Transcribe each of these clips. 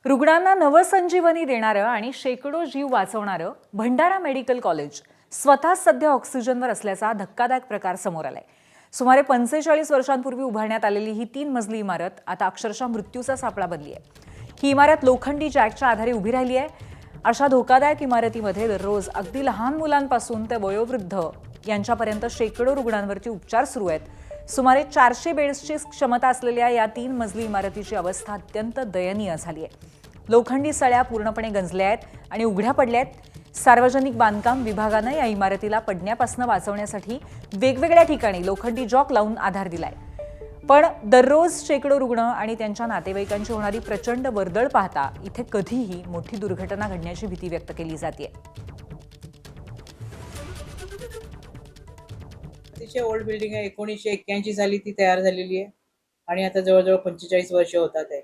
रुग्णांना नवसंजीवनी देणारं आणि शेकडो जीव वाचवणारं भंडारा मेडिकल कॉलेज स्वतः सध्या ऑक्सिजनवर असल्याचा धक्कादायक प्रकार समोर आलाय। सुमारे 45 वर्षांपूर्वी उभारण्यात आलेली ही 3 मजली इमारत आता अक्षरशः मृत्यूचा सापळा बनली आहे। ही इमारत लोखंडी जॅकच्या आधारे उभी राहिली आहे। अशा धोकादायक इमारतीमध्ये दररोज अगदी लहान मुलांपासून ते वयोवृद्ध यांच्यापर्यंत शेकडो रुग्णांवरती उपचार सुरू आहेत। सुमारे 400 बेड्सची क्षमता असलेल्या या 3 मजली इमारतीची अवस्था अत्यंत दयनीय झाली आहे। लोखंडी सळ्या पूर्णपणे गंजल्या आहेत आणि उघड्या पडल्या आहेत। सार्वजनिक बांधकाम विभागाने या इमारतीला पडण्यापासून वाचवण्यासाठी वेगवेगळ्या ठिकाणी लोखंडी जॉक लावून आधार दिलाय। पण दररोज शेकडो रुग्ण आणि त्यांच्या नातेवाईकांची होणारी प्रचंड वर्दळ पाहता इथे कधीही मोठी दुर्घटना घडण्याची भीती व्यक्त केली जाते। अतिशय ओल्ड बिल्डिंग आहे। 1981 साली ती तयार झालेली आहे आणि आता जवळजवळ 45 वर्ष होतात आहे।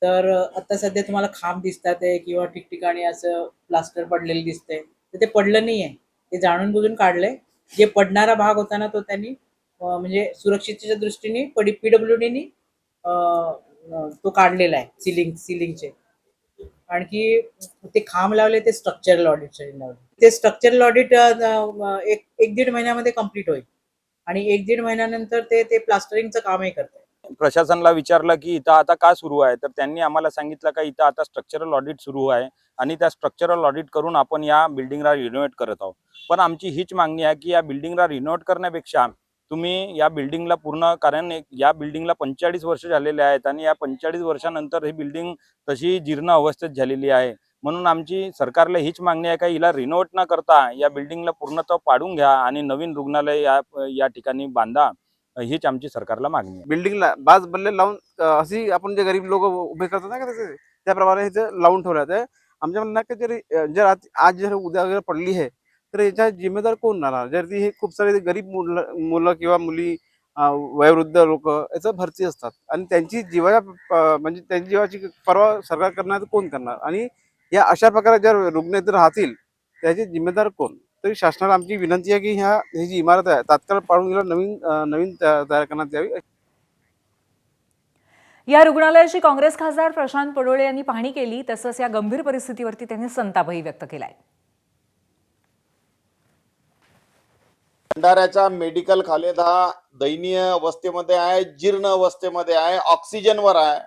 तर आता सध्या तुम्हाला खांब दिसतात आहे किंवा ठिकठिकाणी असं प्लास्टर पडलेलं दिसतंय, तर ते पडलं नाहीये, ते जाणून बुजून काढलंय। जे पडणारा भाग होता ना तो त्यांनी म्हणजे सुरक्षिततेच्या दृष्टीने पीडब्ल्यूडीने तो काढलेला आहे सिलिंगचे। आणखी ते खांब लावले ते स्ट्रक्चरल ऑडिटसाठी लावले। ते स्ट्रक्चरल ऑडिट एक दीड महिन्यामध्ये कंप्लीट होईल आणि 1-1.5 महिन्यानंतर ते प्लास्टरिंगचं कामही करतात। प्रशासनाला विचारलं की इथं आता का सुरू आहे, तर त्यांनी आम्हाला सांगितलं की इथं आता स्ट्रक्चरल ऑडिट सुरू आहे आणि त्या स्ट्रक्चरल ऑडिट करून आपण या बिल्डिंगला रिनोव्हेट करत आहोत। पण आमची हीच मागणी आहे की या बिल्डिंगला रिनोव्हेट करण्यापेक्षा तुम्ही या बिल्डिंगला पूर्ण, कारण या बिल्डिंगला 45 वर्ष झालेले आहेत आणि या 45 वर्षानंतर ही बिल्डिंग तशी जीर्ण अवस्थेत झालेली आहे। म्हणून आमची सरकारला हीच मागणी आहे की हिला रिनोव्हेट न करता या बिल्डिंगला पूर्णतः पाडून घ्या आणि नवीन रुग्णालय या ठिकाणी बांधा, हीच आमची सरकारला मागणी आहे। बिल्डिंगला बाज बल्ले लावून अशी आपण जे गरीब लोक उभे करतात ना तसे त्याप्रमाणे हे लावून ठेवलं आहे। आमच्या म्हणणं की जर आज जर उद्या वगैरे पडली आहे तर याचा जिम्मेदार कोण राहणार? जर ती हे खूप सारे गरीब मुलं किंवा मुली, वयोवृद्ध लोक याचं भरती असतात आणि त्यांची म्हणजे त्यांची जीवाची पर्वा सरकार करणार कोण करणार? आणि या अशा प्रकारे जर रुग्ण इथे राहतील त्याचे जिम्मेदार कोण? तरी शासनाला आमची विनंती आहे की ही जी इमारत आहे तात्काळ पाडून गेला नवीन तयार करण्यात यावी। या रुग्णालयाची काँग्रेस खासदार प्रशांत पडोळे यांनी पाहणी केली, तसंच या गंभीर परिस्थितीवरती त्यांनी संतापही व्यक्त केलाय। भंडाऱ्याचा मेडिकल कॉलेज हा दयनीय अवस्थेमध्ये आहे, जीर्ण अवस्थेमध्ये आहे, ऑक्सिजनवर आहे।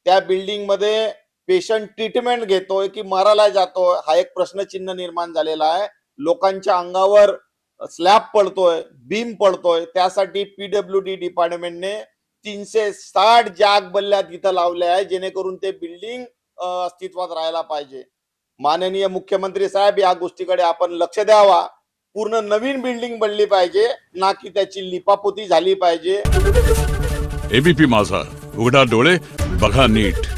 त्या बिल्डिंग मध्ये पेशंट ट्रीटमेंट घेतोय की मरायला जातोय हा एक प्रश्नचिन्ह निर्माण झालेला आहे। लोकांच्या अंगावर स्लॅब पडतोय, बीम पडतोय, त्यासाठी पीडब्ल्यूडी डिपार्टमेंटने 360 जाग बल्ल्यात इथं लावले आहे जेणेकरून ते बिल्डिंग अस्तित्वात राहायला पाहिजे। माननीय मुख्यमंत्री साहेब या गोष्टीकडे आपण लक्ष द्यावा। पूर्ण नवीन बिल्डिंग बनली पाहिजे, ना की त्याची लिपापोती झाली पाहिजे। एबीपी माझा, उघडा डोळे बघा नीट।